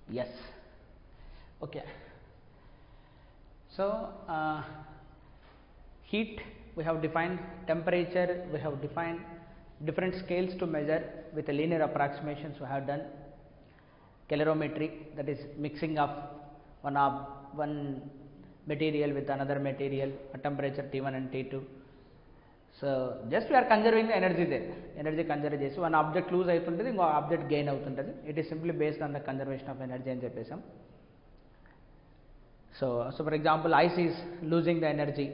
Yes. Okay. So, heat we have defined, temperature we have defined, different scales to measure with a linear approximations we have done, calorimetry, that is mixing of one material with another material at temperature T1 and T2. So, just we are conserving the energy there, energy conserve chesi one object lose avutuntadi inko object gain avutuntadi, it is simply based on the conservation of energy ani cheppesam. So for example, ice is losing the energy,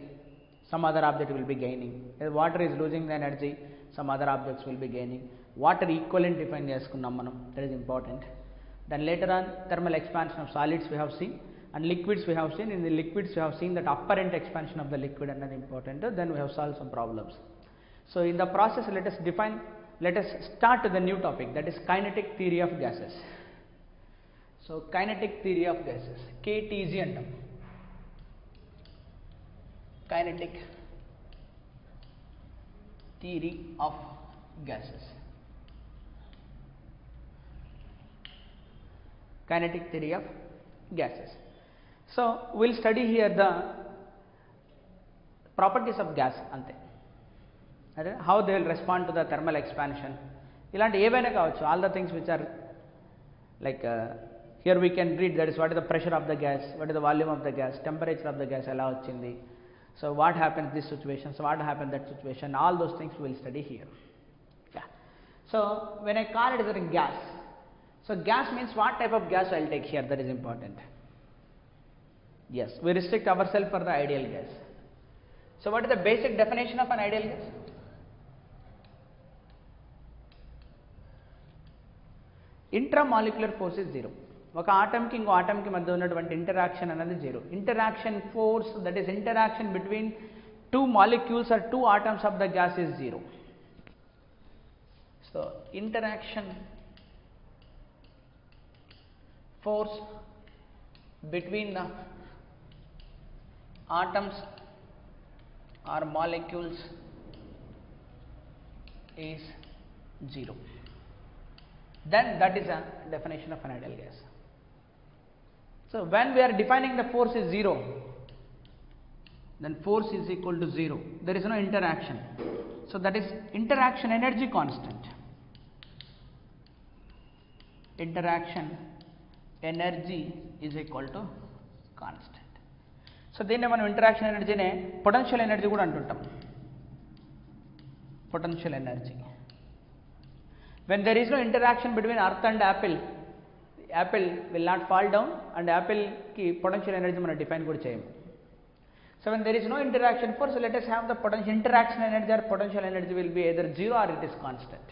some other object will be gaining. Water is losing the energy, some other objects will be gaining. Water equivalent define cheskunnam manam, that is important. Then later on, thermal expansion of solids we have seen, and liquids we have seen. In the liquids we have seen that apparent expansion of the liquid and that important. Then we have solved some problems. So in the process, let us start the new topic, that is kinetic theory of gases. So kinetic theory of gases, KTG antam. Kinetic theory of gases. Kinetic theory of gases. So we will study here the properties of gas ante, how they will respond to the thermal expansion. Ilanti evaina kavachu, all the things which are like here we can read, that is what is the pressure of the gas, what is the volume of the gas, temperature of the gas ela vachindi, so what happens this situation, so what happens that situation, all those things we will study here. Yeah. So when I call it as a gas, so gas means what type of gas I will take here, that is important. Yes, we restrict ourselves for the ideal gas. So what is the basic definition of an ideal gas? Intramolecular force is zero. ఒక ఆటంకి ఇంకో ఆటంకి మధ్య ఉన్నటువంటి interaction అనేది zero. Interaction force, that is interaction between two molecules or two atoms of the gas is zero. So interaction force between the atoms or molecules is zero. Then that is a definition of an ideal gas. So when we are defining the force is zero, then force is equal to zero. There is no interaction. So that is interaction energy constant. Interaction energy is equal to constant. So దీన్ని మనం interaction ఎనర్జీనే potential energy కూడా అంటుంటాం. Potential energy. When there is no interaction between earth and apple, apple will not fall down and apple ki potential energy మనం define కూడా చేయము. So when there is no interaction force, let us have the potential interaction energy or potential energy will be either zero or it is constant.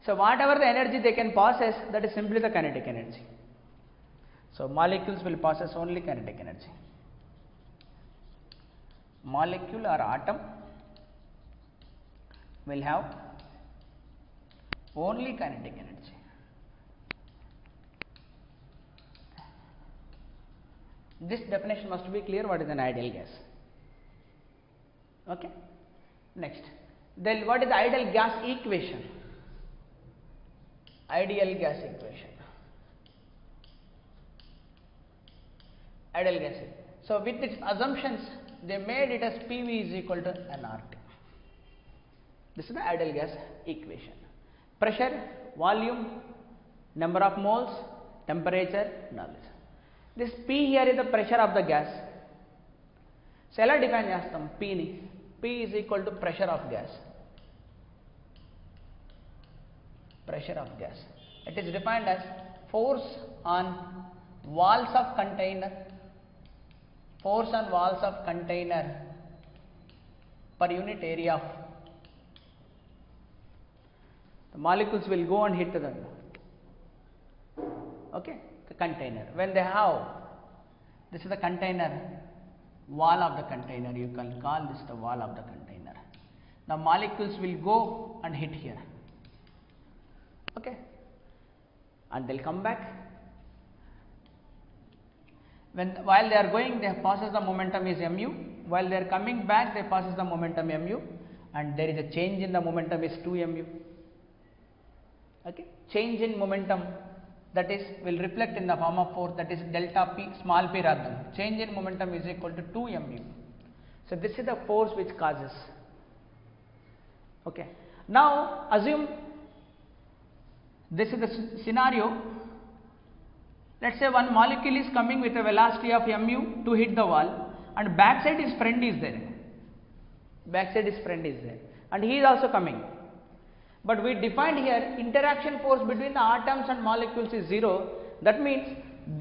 So whatever the energy they can possess, that is simply the kinetic energy. So molecules will possess only kinetic energy. Molecule or atom will have only kinetic energy. This definition must be clear what is an ideal gas. Okay. Next, then what is the ideal gas equation? Ideal gas equation. Ideal gas. So with its assumptions, they made it as PV is equal to nRT. This is the ideal gas equation. Pressure, volume, number of moles, temperature, knowledge. This P here is the pressure of the gas. So ela define chestam P ni. P is equal to pressure of gas. Pressure of gas. It is defined as force on walls of container. Force on walls of container per unit area of the molecules will go and hit the container. When they have, this is the container, wall of the container, you can call this the wall of the container. The molecules will go and hit here, okay, and they will come back. While they are going, they passes the momentum is mu. While they are coming back, they passes the momentum mu, and there is a change in the momentum is 2 mu. Okay, change in momentum that is will reflect in the form of force, that is delta p, small p radham. Change in momentum is equal to 2 mu. So this is the force which causes. Okay. Now assume this is the scenario. Let's say one molecule is coming with a velocity of mu to hit the wall, and backside his friend is there. Backside his friend is there, and he is also coming. But we defined here interaction force between the atoms and molecules is 0. That means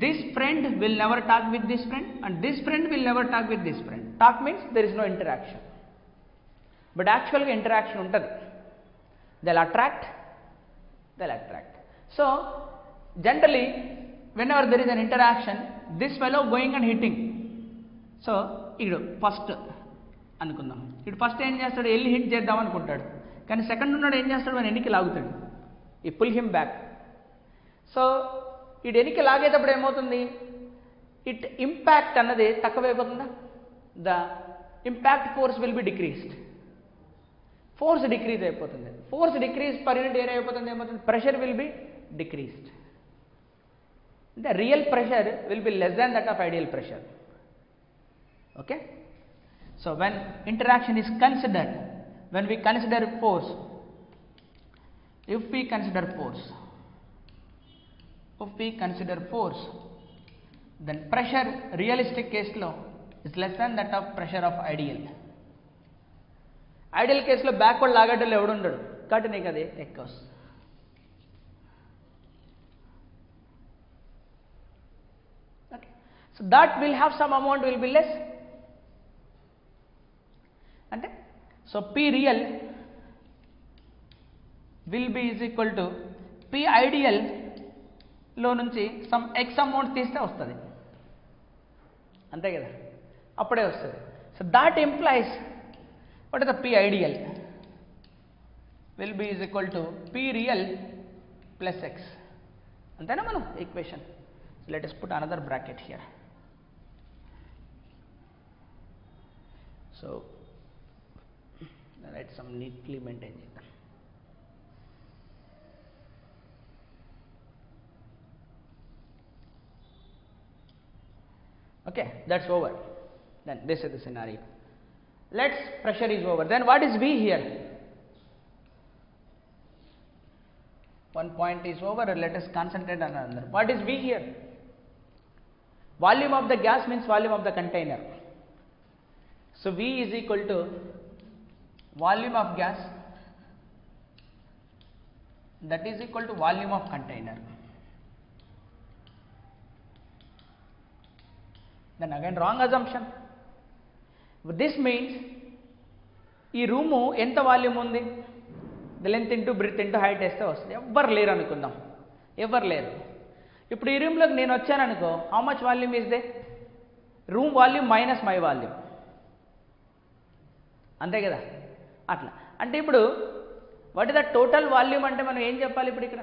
this friend will never talk with this friend, and this friend will never talk with this friend. Talk means there is no interaction. But actually interaction untadi. They'll attract. So generally whenever there is an interaction, this fellow going and hitting. So idu first అనుకుందాం, ఇటు first ఏం చేస్తాడు, వెళ్ళి hit చేద్దాం అనుకుంటాడు, కానీ second ఉన్నాడు ఏం చేస్తాడు, మన ఎన్నికి లాగుతాడు, ఈ పుల్ హిమ్ బ్యాక్. సో ఇటు ఎన్నికి లాగేటప్పుడు ఏమవుతుంది, ఇట్ ఇంపాక్ట్ అన్నది తక్కువైపోతుందా, the impact force will be decreased, force decrease అయిపోతుంది. Force decrease per unit area అయిపోతుంది, ఏమవుతుంది, ప్రెషర్ విల్ బి డిక్రీస్డ్. అంటే real pressure will be less than that of ideal pressure. Okay. So when interaction is considered, when we consider force, if we consider force, then pressure realistic case lo is less than that of pressure of ideal. Ideal case lo backward lagadallo evudu undadu కాబట్టి నీకు అది ఎక్కువ వస్తుంది. Okay. So that will have some amount will be less. అంటే so P real will be is equal to P ideal లో నుంచి some X amount తీస్తే వస్తుంది, అంతే కదా, అప్పుడే వస్తుంది. So that implies what is the P ideal will be is equal to P real plus X. అంతేనా మనం equation. So let us put another bracket here. So write some neatly maintain చేద్దాం. Okay, that's over. Then this is the scenario. Let's pressure is over. Then what is V here? One point is over. Let us concentrate on another. What is V here? Volume of the gas means volume of the container. So V is equal to volume of gas, that is equal to volume of container. Then again wrong assumption. This means ఈ room ఎంత volume ఉంది, the length into breadth into height వేస్తే వస్తుంది. ఎవ్వరు లేరు అనుకుందాం, ఎవరు లేరు. ఇప్పుడు ఈ రూమ్లోకి నేను వచ్చాను అనుకో, how much volume is they, room volume minus my volume, అంతే కదా. అట్లా అంటే ఇప్పుడు what is the total volume అంటే మనం ఏం చెప్పాలి ఇప్పుడు ఇక్కడ.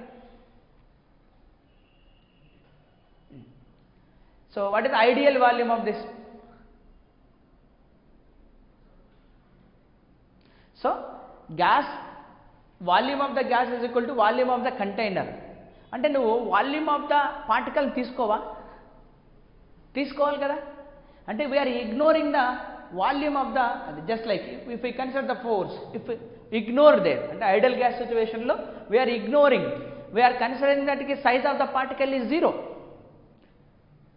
So what is the ideal volume of this. So gas volume of the gas is equal to volume of the container. అంటే నువ్వు వాల్యూమ్ ఆఫ్ ద పార్టికల్ తీసుకోవాలి కదా. అంటే we're ignoring the volume of the, just like if we consider the force, if we ignore there, and ideal gas situation lo we are ignoring, we are considering that the size of the particle is 0.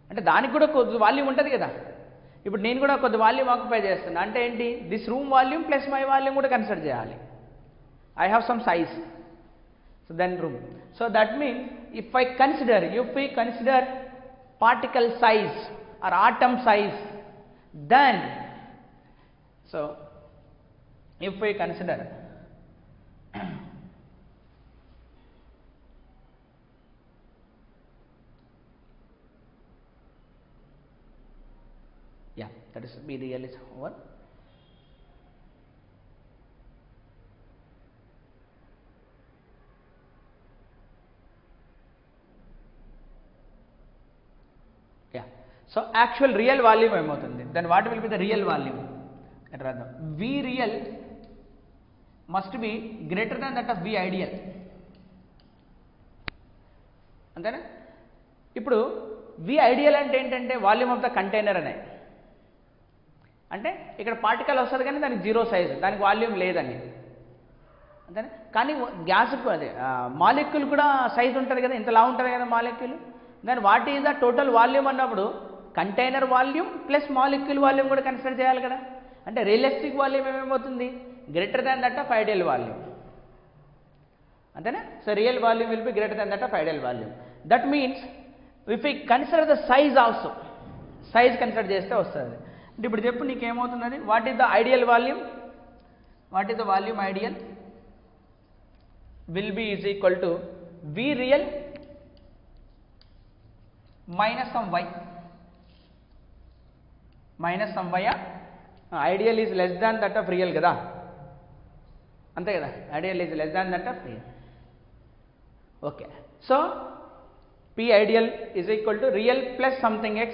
అంటే దానికి కూడా కొద్ది volume ఉంటుంది కదా. ఇప్పుడు నేను కూడా కొద్ది వాల్యూమ్ ఆక్యుపై చేస్తున్నా అంటే ఏంటి, this room volume plus my volume కూడా కన్సిడర్ చేయాలి. I have some size, so then room. So that means if we consider particle size or atom size, then so if we consider yeah, that is B real is over. Yeah, so actual real volume ఏమవుతుంది, then what will be the real volume. V real must be greater than that of V ideal, అంతేనా. ఇప్పుడు వి ideal అంటే ఏంటంటే volume of the container అనే, అంటే ఇక్కడ particle వస్తుంది కానీ దానికి జీరో సైజు, దానికి వాల్యూమ్ లేదని అంతేనా. కానీ గ్యాస్ అదే మాలిక్యూల్ కూడా సైజు ఉంటుంది కదా, ఇంతలా ఉంటుంది కదా మాలిక్యూల్. దాని what is the total volume అన్నప్పుడు container volume plus molecule volume కూడా కన్సిడర్ చేయాలి కదా. అంటే రియలిస్టిక్ వాల్యూమ్ ఏమేమవుతుంది, greater than that of ideal volume అంతేనా. So real volume will be greater than that of ideal volume. That means if you consider the size also, size consider చేస్తే వస్తుంది. అంటే ఇప్పుడు చెప్పు నీకేమవుతుంది అది, what is the ideal volume, what is the volume ideal will be is equal to V real minus some y, minus some y. Ideal is less than that of real కదా, అంతే కదా. Ideal is less than that of real. Okay, so P ideal is equal to real plus something x.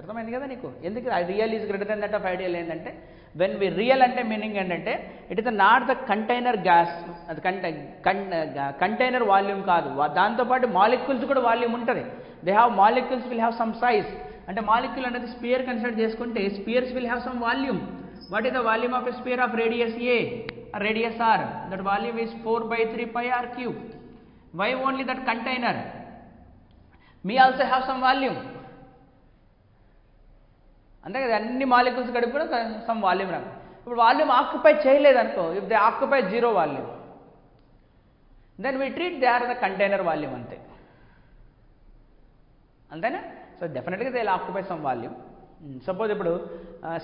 అర్థమైంది కదా నీకు. ఎందుకు real is greater than that of ideal ఏంటంటే, when we real అంటే meaning ఏంటంటే it is not the container gas, అది container volume కాదు, దాంతోపాటు మాలిక్యూల్స్ కూడా వాల్యూమ్ ఉంటుంది. They have molecules will have some size. అంటే మాలిక్యూల్ అనేది స్పియర్ కన్సిడర్ చేసుకుంటే spheres will have some volume. What is the volume of a sphere of radius A, radius R, that volume is 4/3 pi r cube. Why only that container, me also have some volume అంతే కదా. అన్ని molecules కలిపి కూడా some volume రాదు. ఇప్పుడు volume occupy చేయలేదు అనుకో, if they occupy zero volume then we treat they are the container volume అంతే, అంతేనా. సో డెఫినెట్గా they occupy some volume. Suppose ఇప్పుడు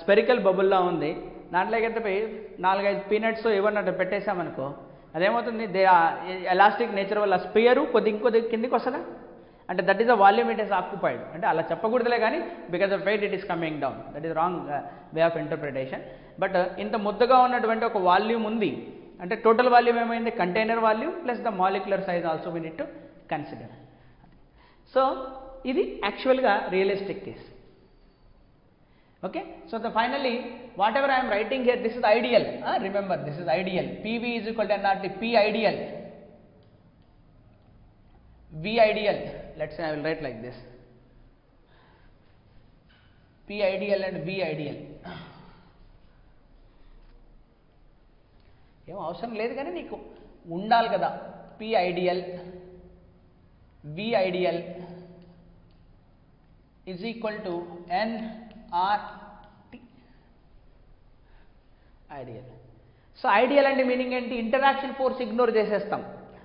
స్పెరికల్ బబుల్లా ఉంది, దాంట్లోకి అయితే పోయి 4-5 పీనట్స్ ఏమన్నా పెట్టేసామనుకో, అదేమవుతుంది, దే ఎలాస్టిక్ నేచర్ వల్ల స్పియరు ఇంకొద్ది కిందికి వస్తుందా, అంటే that is the volume it is occupied. అంటే అలా చెప్పకూడదులే కానీ because of weight it is coming down, that is wrong way of interpretation. But ఇంత ముద్దగా ఉన్నటువంటి ఒక వాల్యూమ్ ఉంది అంటే టోటల్ వాల్యూమ్ ఏమైంది, container volume plus the molecular size also we need to consider. So ఇది యాక్చువల్గా realistic case. Okay, so the finally whatever I am writing here, this is ideal. Remember, this is ideal. PV is equal to nRT. P ideal, V ideal. Let's say I will write like this: P ideal and V ideal. ఏం అవసరం లేదు కానీ నీకు ఉండాలి కదా. P ideal, V ideal is equal to nRT ideal. So ideal అంటే meaning ఏంటి, interaction force ignore చేసేస్తాం.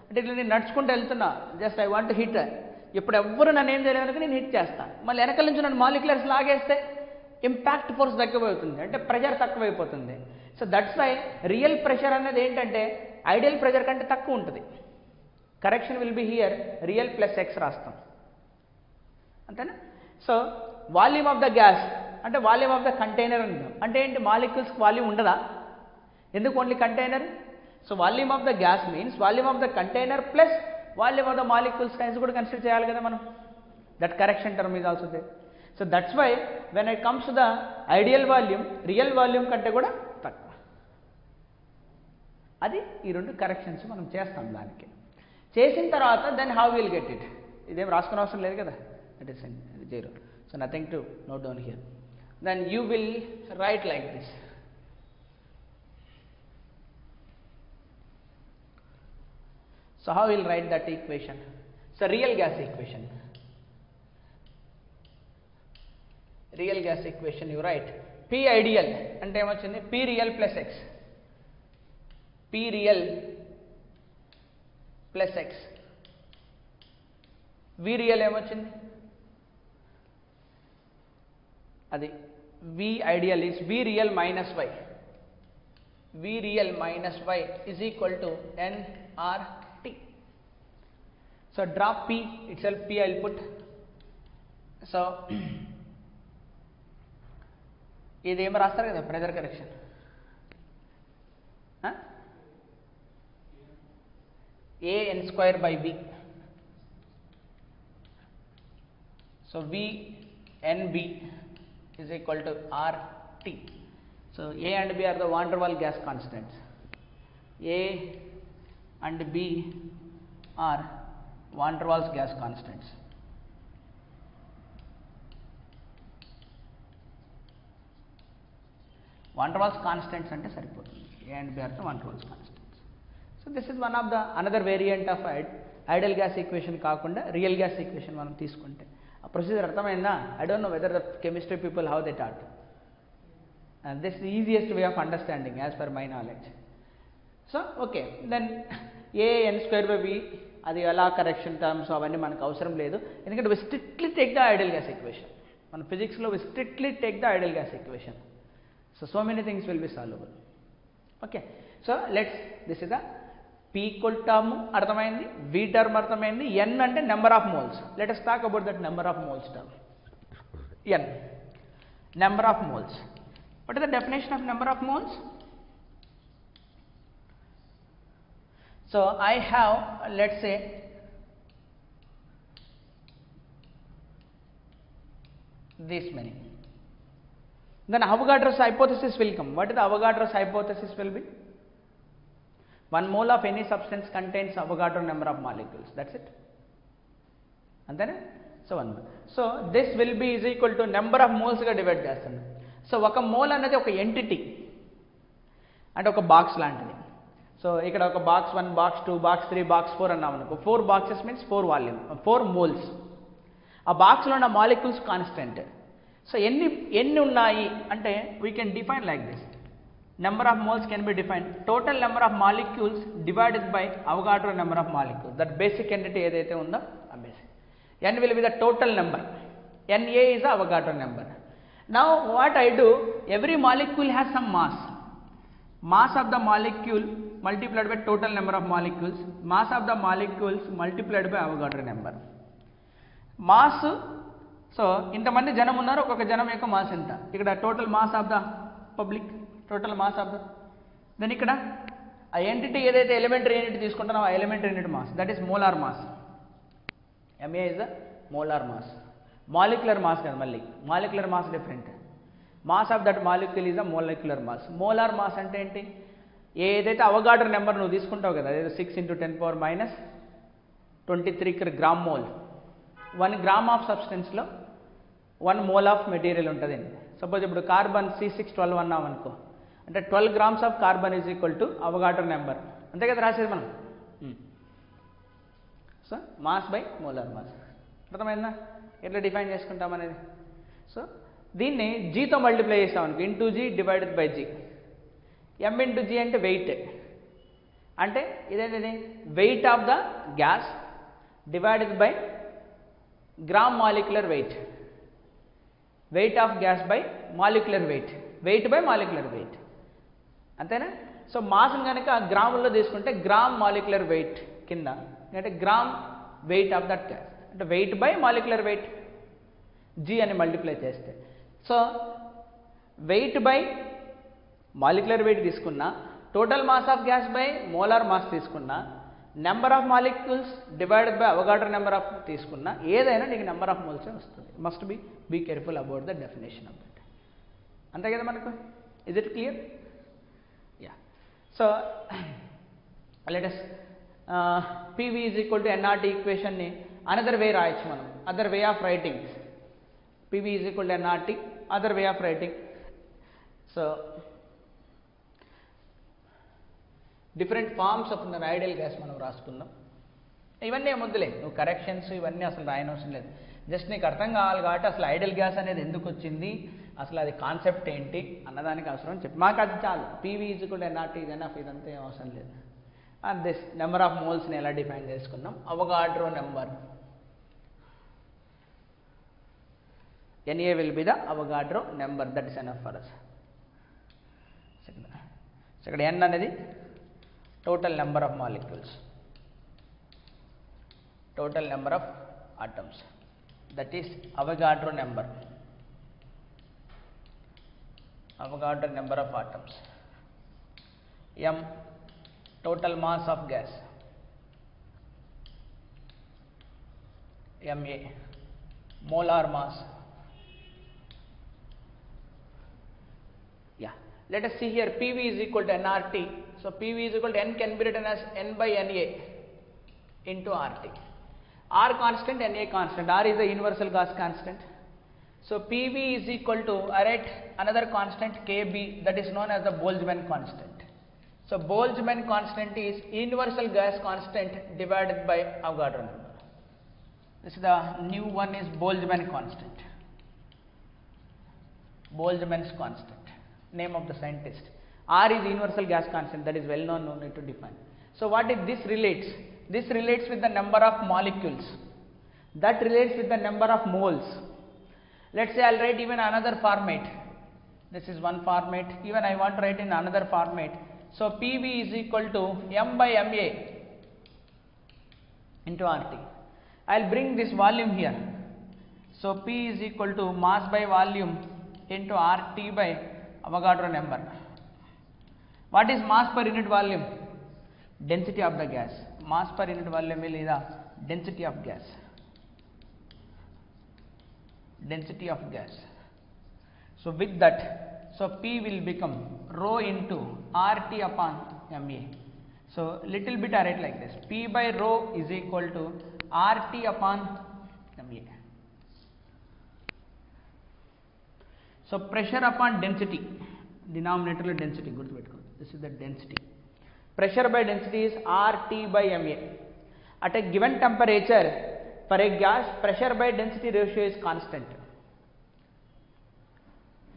అంటే ఇట్లా నేను నడుచుకుంటూ వెళ్తున్నా, జస్ట్ ఐ వాంట్ హిట్, ఇప్పుడు ఎవ్వరు నన్ను ఏం చేయలేదు నేను హిట్ చేస్తాను, మళ్ళీ వెనకాల నుంచి నన్ను మాలిక్యులర్స్ లాగేస్తే ఇంపాక్ట్ ఫోర్స్ తక్కువైపోతుంది, అంటే ప్రెషర్ తక్కువైపోతుంది. So that's why real pressure అనేది ఏంటంటే ఐడియల్ ప్రెషర్ కంటే తక్కువ ఉంటుంది. Correction will be here real plus x రాస్తాం, అంతేనా. So volume of the gas అంటే వాల్యూమ్ ఆఫ్ ద కంటైనర్ అంటాం. అంటే ఏంటి, మాలిక్యూల్స్కి వాల్యూమ్ ఉండదా, ఎందుకు only container. So volume of the gas means volume of the container plus volume of the molecules సైన్స్ కూడా కన్సిడర్ చేయాలి కదా మనం. That correction term is also there. So that's why when it comes to the ideal volume real volume కంటే కూడా తక్కువ. అది ఈ రెండు కరెక్షన్స్ మనం చేస్తాం. దానికి చేసిన తర్వాత then how will get it, ఇదేం రాసుకునే అవసరం లేదు కదా, that is 0. So nothing to note down here. Then you will write like this. So how will write that equation? So real gas equation. Real gas equation you write P ideal ante em vachindi, P real plus x. P real plus x. V real em vachindi, అది V ideal is V real minus y. V real minus y is equal to nRT. So drop P itself, P I will put. So ఇది ఏం రాస్తారు కదా, pressure correction. A n square by V. So V n B is equal to RT. So A and B are the van der Waals gas constants. A and B are van der Waals gas constants. van der Waals constants అంటే సరిపోతుంది. A and B are the van der Waals constants. So this is one of the another variant of ideal gas equation కాకుండా real gas equation మనం తీసుకుంటే ఆ procedure అర్థమైందా? I don't know whether the chemistry people how they taught. This the easiest way of understanding as per my knowledge. So okay, then an²/v అది ఎలా correction terms అవన్నీ మనకు అవసరం లేదు, ఎందుకంటే we strictly take the ideal gas equation. మన ఫిజిక్స్లో we strictly take the ideal gas equation. So many things will be solvable. Okay, so let's this is the p equal term అర్థమైంది, v term అర్థమైంది, n అంటే number of moles. Let us talk about that number of moles term. n number of moles. What is the definition of number of moles? So I have, let's say, this many. Then Avogadro's hypothesis will come. What is the Avogadro's hypothesis will be? 1 mole of any substance contains Avogadro number of molecules. That's it. And then, so 1 mole. So this will be is equal to number of moles ga divide chestunna. So oka mole anadi oka entity and oka box lantidi. So ఇక్కడ ఒక box 1, box 2, box 3, box 4 అన్నాం అనుకో. 4 boxes means 4 volume, 4 moles. ఆ బాక్స్లో ఉన్న molecules constant. So ఎన్ని ఉన్నాయి అంటే we can define like this. Number of moles can be define total number of molecules divided by Avogadro number of molecules. That basic entity ఏదైతే ఉందో ఆ basic. n will be the total number. Na is the Avogadro number. Now what I do, every molecule has some mass. Mass of the molecule multiplied by total number of molecules, mass of the molecules multiplied by Avogadro number. Mass, so ఇంతమంది జనం ఉన్నారు, ఒక్కొక్క జనం యొక్క mass ఎంత. ఇక్కడ total mass of the public, total mass of the, then ఇక్కడ ఆ ఎంటిటీ ఏదైతే ఎలిమెంటరీ యూనిట్ తీసుకుంటున్నామో ఆ elementary unit mass, that is molar mass. MA is the molar mass. Molecular mass కదా, మళ్ళీ molecular mass different. Mass of that molecule is the molecular mass. Molar mass అంటే ఏంటి? ఏదైతే అవగాడ్రో నెంబర్ నువ్వు తీసుకుంటావు కదా, అదే 6 × 10⁻23 గ్రామ్ మోల్. 1 గ్రామ్ ఆఫ్ సబ్స్టెన్స్లో 1 మోల్ ఆఫ్ మెటీరియల్ ఉంటుంది. సపోజ్ ఇప్పుడు కార్బన్ C612 అన్నాం అనుకో, అంటే 12 grams of carbon is equal to Avogadro number. అంతే కదా రాసేది మనం. So mass by molar mass. అర్థమైందా ఎట్లా డిఫైన్ చేసుకుంటాం అనేది? సో దీన్ని జీతో మల్టిప్లై చేస్తాం అనుకో, into g divided by g. m into g అంటే వెయిట్. అంటే ఇదేంటిది? Weight of the gas divided by gram molecular weight. Weight of gas by molecular weight. Weight by molecular weight. అంతేనా? So మాస్ని కనుక గ్రాముల్లో తీసుకుంటే గ్రామ్ మాలిక్యులర్ వెయిట్ కింద, అంటే gram weight of that gas, అంటే weight by molecular weight g అని multiply చేస్తే. So weight by molecular weight తీసుకున్నా, total mass of gas by molar mass తీసుకున్నా, number of molecules divided by Avogadro number of తీసుకున్నా, ఏదైనా నీకు number of మోల్సే వస్తుంది. Must be careful about the definition of that. అంతే కదా మనకు? Is it clear? Yeah. So let us PV is equal to nRT ఈక్వేషన్ని అనదర్ వే రాయొచ్చు మనం. Other way of writing PV is equal to nRT, other way of writing. So different forms of ideal gas మనం రాసుకుందాం. ఇవన్నీ ముద్దులే, నువ్వు corrections ఇవన్నీ అసలు రాయనవసరం లేదు. జస్ట్ నీకు అర్థం కావాలి కాబట్టి అసలు ఐడియల్ గ్యాస్ అనేది ఎందుకు వచ్చింది, అసలు అది కాన్సెప్ట్ ఏంటి అన్నదానికి అవసరం చెప్పి మాకు అది చాలు. PV is equal to nRT is enough, ఇదంతా ఏం అవసరం లేదు. అండ్ దిస్ నెంబర్ ఆఫ్ మోల్స్ని ఎలా డిఫైన్ చేసుకున్నాం, Avogadro number. Na will be the Avogadro number, that is enough for us. So ఇక్కడ n అనేది total number of molecules, total number of atoms, that is Avogadro number, Avogadro number of atoms. M total mass of gas, Ma molar mass. Yeah, let us see here, PV is equal to nRT. So PV is equal to n can be written as n by Na into RT. R constant, Na constant. R is the universal gas constant. So PV is equal to, I write another constant KB, that is known as the Boltzmann constant. So Boltzmann constant is universal gas constant divided by Avogadro number. This is the new one is Boltzmann constant. Boltzmann's constant, name of the scientist. R is universal gas constant, that is well known, no need to define. So what is this relates? This relates with the number of molecules. That relates with the number of moles. Let's say I'll write even another format. This is one format. Even I want to write in another format. So PV is equal to M by MA into RT. I'll bring this volume here. So P is equal to mass by volume into RT by Avogadro number. What is mass per unit volume? Density of the gas. Mass per unit volume will be the density of gas. Density of gas. So with that, so P will become rho into RT upon MA. So little bit I write like this. P by rho is equal to RT upon MA. So pressure upon density, denominator density, good to it. This is the density. Pressure by density is RT by MA. At a given temperature, for a gas, pressure by density ratio is constant.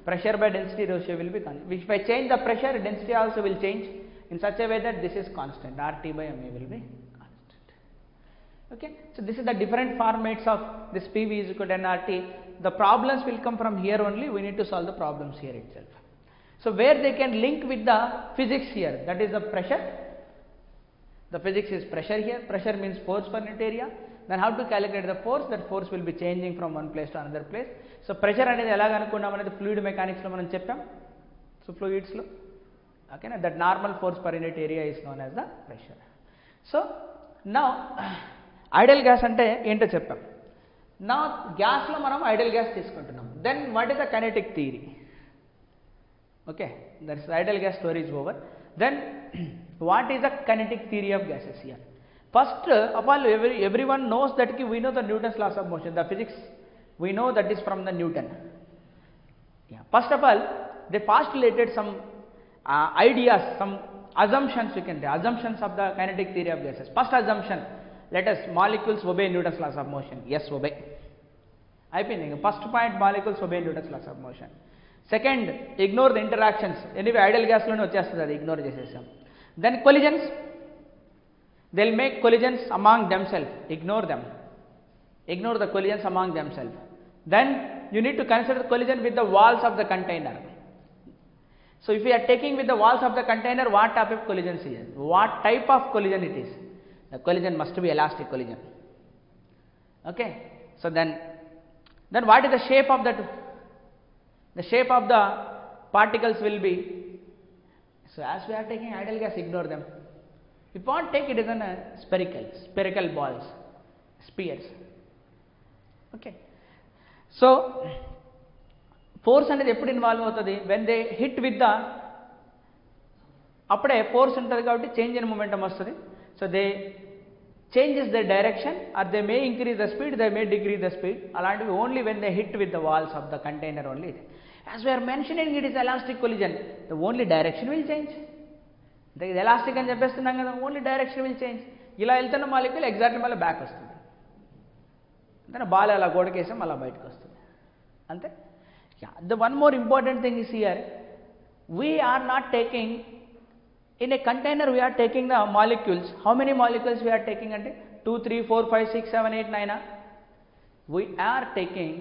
Pressure by density ratio will be constant. If I change the pressure, density also will change in such a way that this is constant. RT by MA will be constant. Okay. So this is the different formats of this PV is equal to nRT. The problems will come from here only. We need to solve the problems here itself. So where they can link with the physics here, that is the pressure. The physics is pressure here. Pressure means force per unit area. Then how to calculate the force? That force will be changing from one place to another place. So pressure అనేది ఎలాగ అనుకున్నాం అనేది fluid mechanics లో మనం చెప్పాం. So fluids లో ఓకేనా, that normal force per unit area is known as the pressure. So now ideal gas అంటే ఏంటో చెప్పాం. నా గ్యాస్లో మనం ఐడియల్ గ్యాస్ తీసుకుంటున్నాం. Then what is the kinetic theory? Okay, that's ideal gas story is over. Then what is the kinetic theory of gases here? First of all, everyone knows that we know the Newton's laws of motion, the physics, we know that is from the Newton. Yeah. First of all, they postulated some ideas, some assumptions, you can say, assumptions of the kinetic theory of gases. First assumption, let us, molecules obey Newton's laws of motion. Yes, obey. First point, molecules obey Newton's laws of motion. Second, ignore the interactions. Anyway, ideal gas lo vachestadi, ignore chesesam. Then collisions. They'll make collisions among themselves, ignore them, ignore the collisions among themselves. Then you need to consider collision with the walls of the container. So if you are taking with the walls of the container, what type of collision is it? What type of collision it is? The collision must be elastic collision. Okay, so then what is the shape of that? The shape of the particles will be, so as we are taking ideal gas, ignore them. If you want to take it as a spherical balls, spheres. Okay. So force అనేది ఎప్పుడు involve అవుతుంది? when they hit with the, అప్పుడే force ఉంటుంది కాబట్టి change in momentum వస్తుంది. So they changes their direction, or they may increase the speed, they may decrease the speed. అలాంటివి only when they hit with the walls of the container only. As we are mentioning, it is elastic collision, the only direction will change. ఇది elastic అని చెప్పేస్తున్నాం కదా, only direction will change. ఇలా వెళ్తున్న molecule exactly మళ్ళీ back వస్తుంది. అంతే, ball అలా గోడకేసాం అలా బయటకు వస్తుంది అంతే. The one more important thing is here, we are not taking in a container, we are taking the molecules. How many molecules we are taking? Ante 2 3 4 5 6 7 8 9. We are taking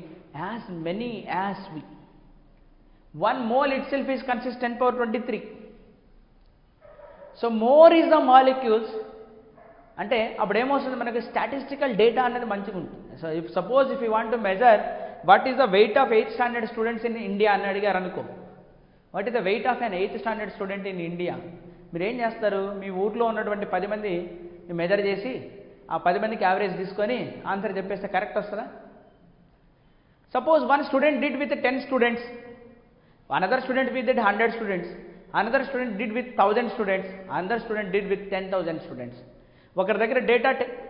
as many as we, 1 mole itself is consists 10 power 23. So more is the molecules, అంటే అప్పుడు ఏమొస్తుంది మనకి, statistical data అనేది మంచిగా ఉంటుంది. So if suppose if you want to measure what is the weight of 8th standard students in India అని అడిగారు అనుకో, what is the weight of an 8th standard student in India, మీరు ఏం చేస్తారు, మీ ఊర్లో ఉన్నటువంటి 10 మంది మెజర్ చేసి ఆ 10 మందికి యావరేజ్ తీసుకొని ఆన్సర్ చెప్పేస్తే కరెక్ట్ వస్తుందా? Suppose 1 student did with 10 students, another student with 100 students, another student did with 1000 students, another student did with 10,000 students. ఒకరి దగ్గర డేటా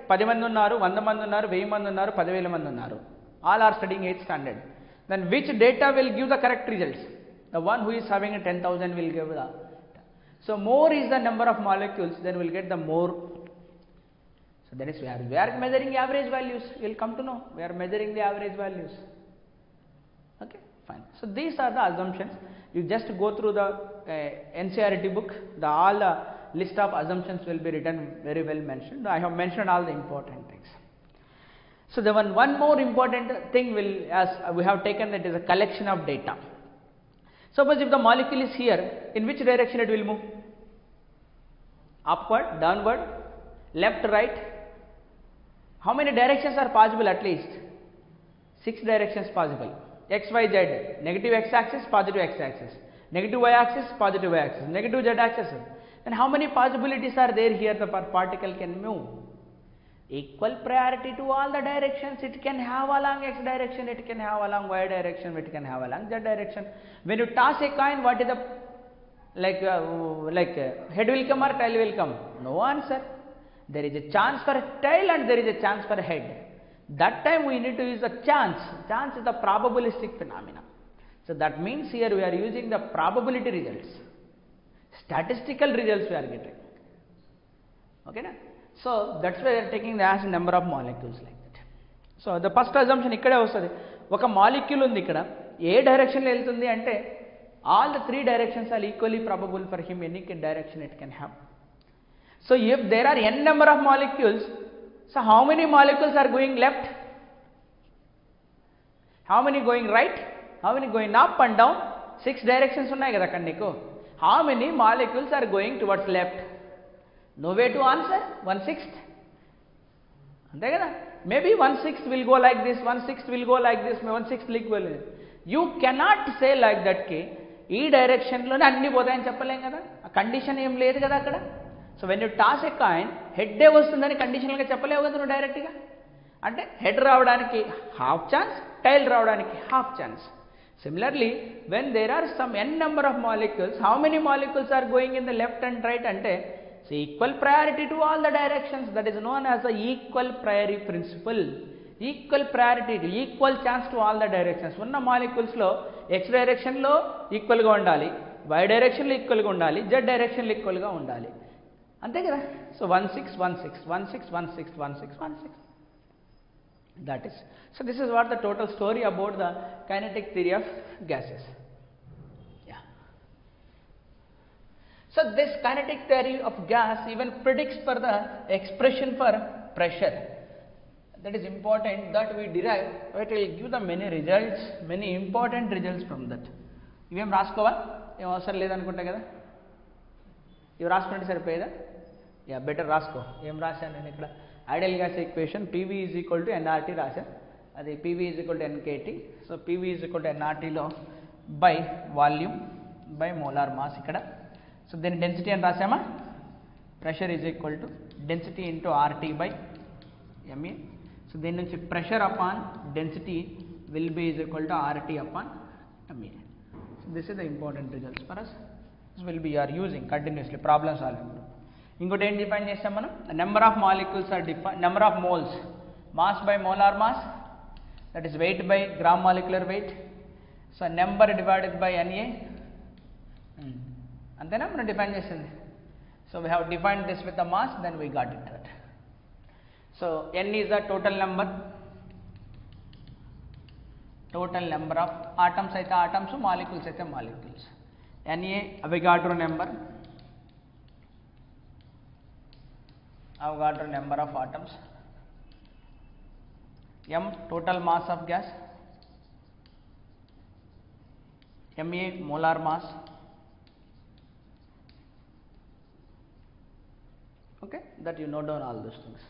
10 మంది ఉన్నారు, 100 మంది ఉన్నారు, 1000 మంది ఉన్నారు, 10,000 మంది ఉన్నారు. All are studying 8th standard. then which data will give the correct results? The one who is having a 10,000 will give the. So more is the number of molecules, then we'll get the more. So that is where we are measuring average values. We'll come to know we are measuring the average values. Okay, fine. So these are the assumptions. You just go through the NCERT book. All the list of assumptions will be written very well mentioned. I have mentioned all the important things. So the one more important thing will, as we have taken, that is a collection of data. Suppose if the molecule is here, in which direction it will move? Upward, downward, left, right. How many directions are possible? At least 6 directions possible. X, Y, Z. Negative x axis, positive x axis. Negative y axis, positive y axis. Negative z axis. Then how many possibilities are there here the particle can move? Equal priority to all the directions. It can have along x direction, it can have along y direction, it can have along z direction. When you toss a coin, what is the head will come or tail will come? No answer. There is a chance for tail and there is a chance for head. That time we need to use the chance. Chance is the probabilistic phenomena. So that means here we are using the probability results. Statistical results we are getting. Okay na? So that's why we are taking the as number of molecules like that. So the first assumption ikkade vastadi. Oka molecule undi ikkada A direction లో వెళ్తుంది అంటే all the 3 directions are equally probable for him, any direction it can have. So if there are n number of molecules, so how many molecules are going left? How many going right? How many going up and down? 6 directions ఉన్నాయి కదా అక్కడ నీకు. How many molecules are going towards left? No way to answer. 1/6. అంతే కదా. Maybe 1/6 will go like this, 1/6 will go like this, 1/6 will go like this. You cannot say like that కి ఈ డైరెక్షన్లోనే అన్ని పోతాయని చెప్పలేం కదా. ఆ కండిషన్ ఏం లేదు కదా అక్కడ. So when you toss a coin హెడ్డే వస్తుందని కండిషనల్గా చెప్పలేవు కదా నువ్వు డైరెక్ట్గా. అంటే హెడ్ రావడానికి హాఫ్ ఛాన్స్, టైల్ రావడానికి half chance. Similarly, when there are some n number of molecules, how many molecules are going in the left and right ante? So equal priority to all the directions, that is known as the equal priority principle. Equal priority, equal chance to all the directions. Unna molecules lo x direction lo equal ga undali, y direction lo equal ga undali, z direction lo equal ga undali. Ante kada. So 1/6 1/6 1/6 1/6 1/6 1/6. That is. So this is what the total story about the kinetic theory of gases. Yeah. So this kinetic theory of gas even predicts for the expression for pressure. That is important that we derive. It will give the many results, many important results from that. ఇవేం రాసుకోవాలి, ఏం అవసరం లేదనుకుంటా కదా. ఇవి రాసుకుంటే సరిపోయేదా? Yeah, better రాసుకో. ఏం రాశాను నేను ఇక్కడ? Ideal gas equation PV is equal to NRT రాశాను. అది PV is equal to NKT. So PV is equal to NRTలో by volume by molar mass ఇక్కడ. సో దీని డెన్సిటీ అని రాసామా? Pressure is equal to density into RT by MA. So దీని నుంచి pressure upon density will be is equal to RT upon MA. So this is the important results for us. This will B you're using continuously problem solving. ఇంకోటి ఏం define చేస్తాం మనం? Number of molecules or define, number of moles, mass by molar mass, that is weight by gram molecular weight. So number divided by NA. అంతేనా మనం define చేసింది? So we have defined this with the mass, then we got it that. So N is the total number, total number of atoms అయితే atoms, molecules అయితే molecules. NA Avogadro number, Avogadro number of atoms. M total mass of gas, MA molar mass. Okay, that you note down all those things.